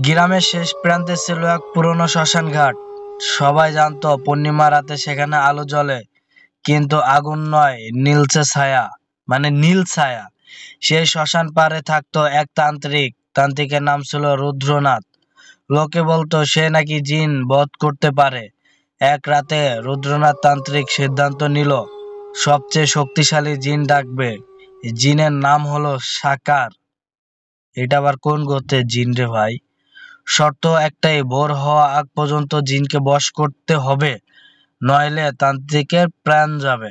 গ্রামের শেষ প্রান্তে ছিল এক পুরনো শ্মশান ঘাট। সবাই জানতো পূর্ণিমা রাতে সেখানে আলো জ্বলে, কিন্তু আগুন নয়, নীলচে ছায়া, মানে নীল ছায়া। সেই শ্মশান পাড়ে থাকতো এক তান্ত্রিকের নাম ছিল রুদ্রনাথ। লোকে বলতো সে নাকি জিন বধ করতে পারে। এক রাতে রুদ্রনাথ তান্ত্রিক সিদ্ধান্ত নিল সবচেয়ে শক্তিশালী জিন ডাকবে। জিনের নাম হলো সাকার। এটা আবার কোন গোত্রের জিন রে ভাই? শর্ত একটাই, ভোর হওয়া আগ পর্যন্ত জিনকে বশ করতে হবে, নইলে তান্ত্রিকের প্রাণ যাবে।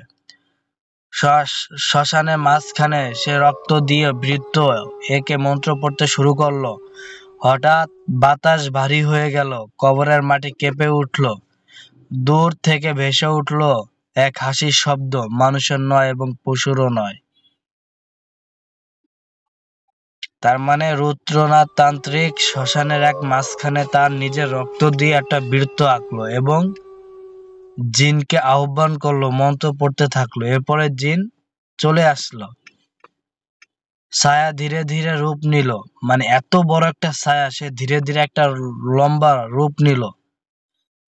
শ্মশানের মাঝখানে সে রক্ত দিয়ে বৃত্ত একে মন্ত্র পড়তে শুরু করলো। হঠাৎ বাতাস ভারী হয়ে গেল, কবরের মাটি কেঁপে উঠল। দূর থেকে ভেসে উঠল এক হাসির শব্দ, মানুষের নয় এবং পশুরও নয়। তার মানে রুদ্রনাথ তান্ত্রিক শ্মশানের এক মাঝখানে তার নিজের রক্ত দিয়ে একটা বৃত্ত আঁকলো এবং জিনকে আহ্বান করলো, মন্ত্র পড়তে থাকলো। এরপরে জিন চলে আসলো। ছায়া ধীরে ধীরে রূপ নিল, মানে এত বড় একটা ছায়া, সে ধীরে ধীরে একটা লম্বা রূপ নিল।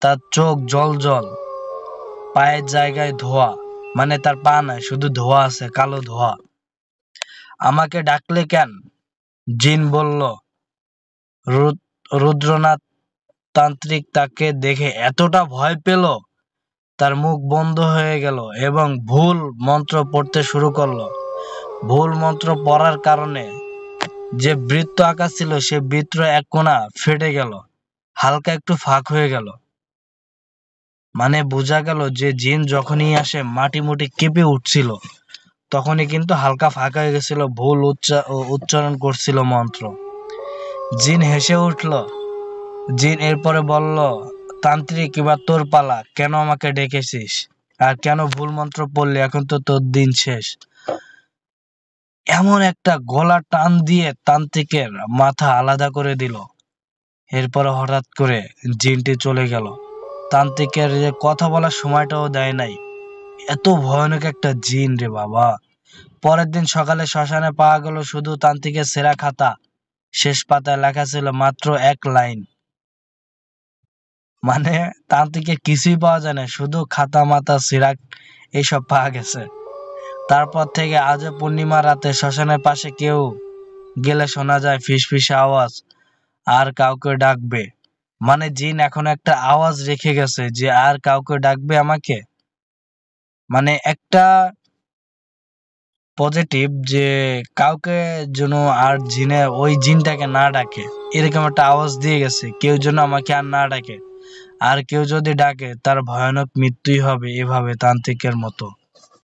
তার চোখ জল জল, পায়ের জায়গায় ধোয়া, মানে তার পা নাই, শুধু ধোয়া আছে, কালো ধোয়া। আমাকে ডাকলে কেন? জিন বলল। রুদ্রনাথ তান্ত্রিক তাকে দেখে এতটা ভয় পেল, তার মুখ বন্ধ হয়ে গেল এবং ভুল মন্ত্র পড়তে শুরু করলো। ভুল মন্ত্র পড়ার কারণে যে বৃত্ত আঁকা ছিল সে বৃত্ত এক কোণা ফেটে গেল, হালকা একটু ফাঁক হয়ে গেল। মানে বোঝা গেল যে জিন যখনই আসে মাটি মুটি কেঁপে উঠছিল, তখনই কিন্তু হালকা ফাঁকা হয়ে গেছিল, ভুল উচ্চারণ করছিল মন্ত্র। জিন হেসে উঠল। জিন এরপরে বলল, তান্ত্রিক এবার তোর পালা, কেন আমাকে ডেকেছিস আর কেন ভুল মন্ত্র পড়লি? এখন তো তোর দিন শেষ। এমন একটা গলা টান দিয়ে তান্ত্রিকের মাথা আলাদা করে দিল। এরপরে হঠাৎ করে জিনটি চলে গেল। তান্ত্রিকের যে কথা বলার সময়টাও দেয় নাই। এত ভয়ানক একটা জিন রে বাবা। পরের দিন সকালে শ্মশানে পাওয়া গেল শুধু তান্ত্রিকের ছেঁড়া খাতা। শেষ পাতায় লেখা ছিল মাত্র এক লাইন। মানে তান্ত্রিকের কিছুই পাওয়া যায় না, শুধু খাতা মাতা সিরাক এইসব পাওয়া গেছে। তারপর থেকে আজও পূর্ণিমা রাতে শ্মশানের পাশে কেউ গেলে শোনা যায় ফিসফিসে আওয়াজ, আর কাউকে ডাকবে। মানে জিন এখন একটা আওয়াজ রেখে গেছে যে আর কাউকে ডাকবে আমাকে। মানে একটা পজিটিভ যে কাউকে যেন আর ওই জিনটাকে না ডাকে, এরকম একটা আওয়াজ দিয়ে গেছে, কেউ যেন আমাকে আর না ডাকে। আর কেউ যদি ডাকে তার ভয়ানক মৃত্যুই হবে, এভাবে তান্ত্রিকের মতো।